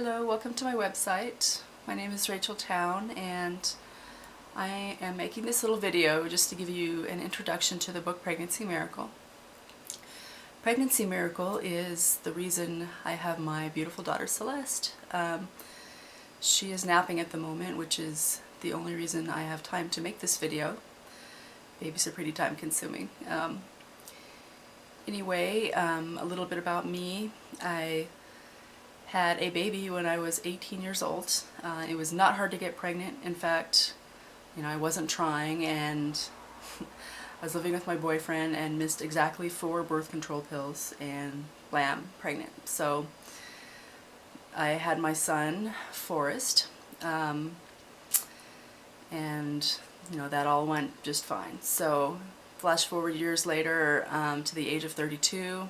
Hello, welcome to my website. My name is Rachel Town and I am making this little video just to give you an introduction to the book Pregnancy Miracle. Pregnancy Miracle is the reason I have my beautiful daughter Celeste. She is napping at the moment, which is the only reason I have time to make this video. Babies are pretty time consuming. Anyway, a little bit about me. I had a baby when I was 18 years old. It was not hard to get pregnant. In fact, I wasn't trying, and I was living with my boyfriend and missed exactly 4 birth control pills and blam, pregnant. So I had my son, Forrest, and that all went just fine. So flash forward years later to the age of 32,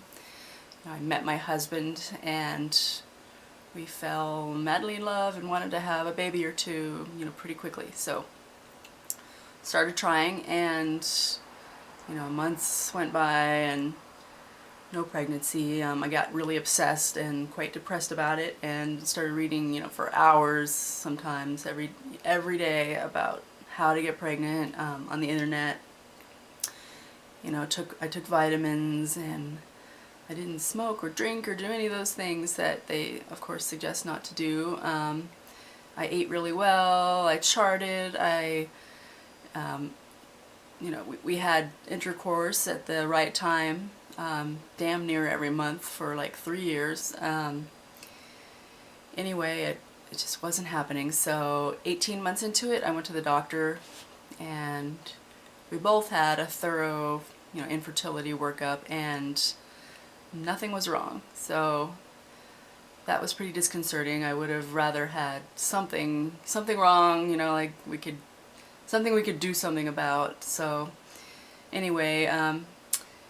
I met my husband and we fell madly in love and wanted to have a baby or two, pretty quickly. So started trying, and months went by and no pregnancy. I got really obsessed and quite depressed about it, and started reading, for hours, sometimes every day, about how to get pregnant on the internet. I took vitamins, and I didn't smoke or drink or do any of those things that they, of course, suggest not to do. I ate really well. I charted. We had intercourse at the right time, damn near every month for like 3 years. Anyway, it just wasn't happening. So 18 months into it, I went to the doctor, and we both had a thorough, infertility workup, and nothing was wrong. So that was pretty disconcerting. I would have rather had something wrong, like something we could do something about. So anyway,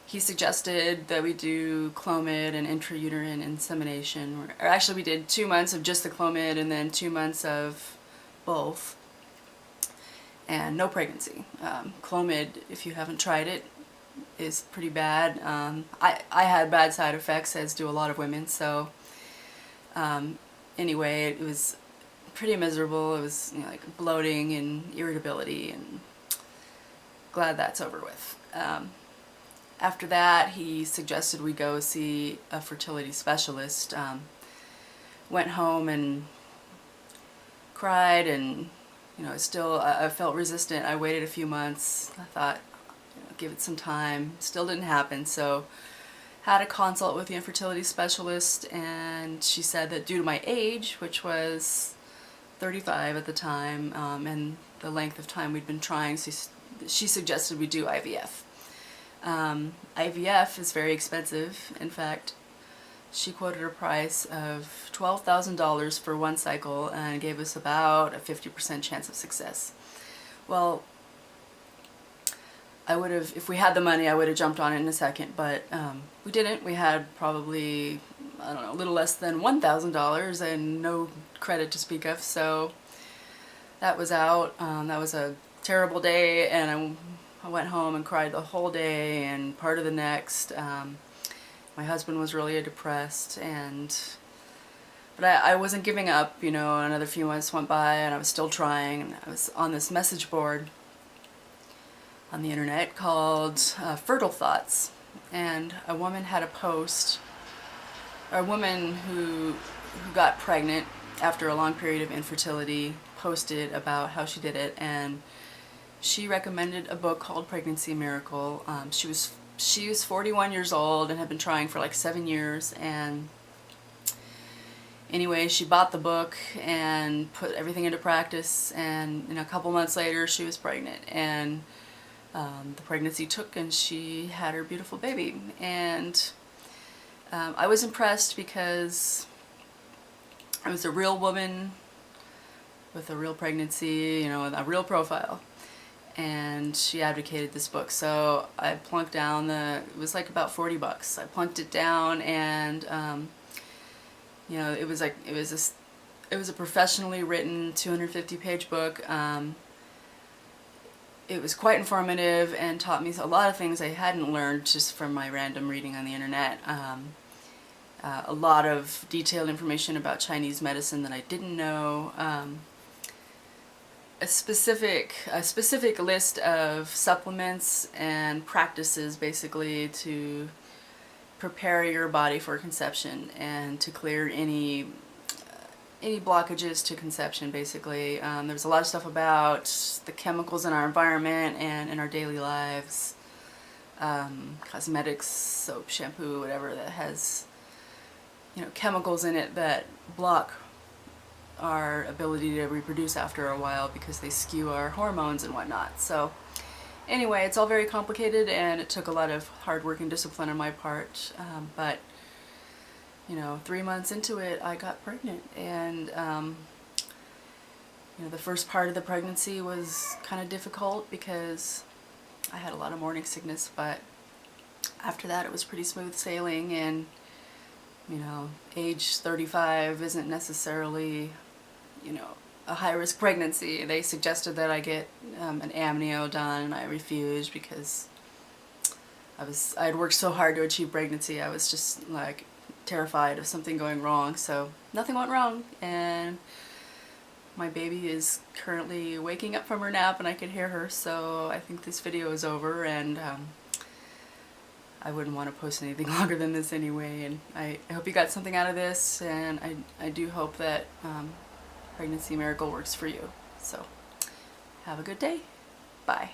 he suggested that we do Clomid and intrauterine insemination, or actually we did 2 months of just the Clomid and then 2 months of both, and no pregnancy. Clomid, if you haven't tried it, is pretty bad. I had bad side effects, as do a lot of women. So anyway, it was pretty miserable. It was like bloating and irritability, and glad that's over with. After that, he suggested we go see a fertility specialist. Went home and cried, and still I felt resistant. I waited a few months. I thought, give it some time. Still didn't happen. So had a consult with the infertility specialist, and she said that due to my age, which was 35 at the time, and the length of time we'd been trying, she suggested we do IVF. IVF is very expensive. In fact, she quoted a price of $12,000 for one cycle and gave us about a 50% chance of success. Well, I would have, if we had the money, I would have jumped on it in a second, but we didn't. We had probably, I don't know, a little less than $1,000 and no credit to speak of, so that was out. That was a terrible day, and I went home and cried the whole day and part of the next. My husband was really depressed, but I wasn't giving up. Another few months went by and I was still trying, and I was on this message board on the internet called Fertile Thoughts, and a woman had a post, or a woman who got pregnant after a long period of infertility posted about how she did it, and she recommended a book called Pregnancy Miracle. She was 41 years old and had been trying for like 7 years, and anyway, she bought the book and put everything into practice, and a couple months later she was pregnant, and the pregnancy took, and she had her beautiful baby. And I was impressed because I was a real woman with a real pregnancy, a real profile, and she advocated this book. So I plunked down it was like about $40. I plunked it down, and it was a professionally written 250-page book. It was quite informative and taught me a lot of things I hadn't learned just from my random reading on the internet. a lot of detailed information about Chinese medicine that I didn't know. A specific list of supplements and practices basically to prepare your body for conception and to clear any blockages to conception, basically. There's a lot of stuff about the chemicals in our environment and in our daily lives. Cosmetics, soap, shampoo, whatever that has, chemicals in it that block our ability to reproduce after a while because they skew our hormones and whatnot. So anyway, it's all very complicated, and it took a lot of hard work and discipline on my part, but 3 months into it, I got pregnant, and the first part of the pregnancy was kind of difficult because I had a lot of morning sickness, but after that it was pretty smooth sailing. And age 35 isn't necessarily a high-risk pregnancy. They suggested that I get an amnio done, and I refused because I had worked so hard to achieve pregnancy. I was just like terrified of something going wrong. So nothing went wrong, and my baby is currently waking up from her nap, and I can hear her. So I think this video is over, and I wouldn't want to post anything longer than this anyway. And I hope you got something out of this, and I do hope that Pregnancy Miracle works for you. So have a good day. Bye.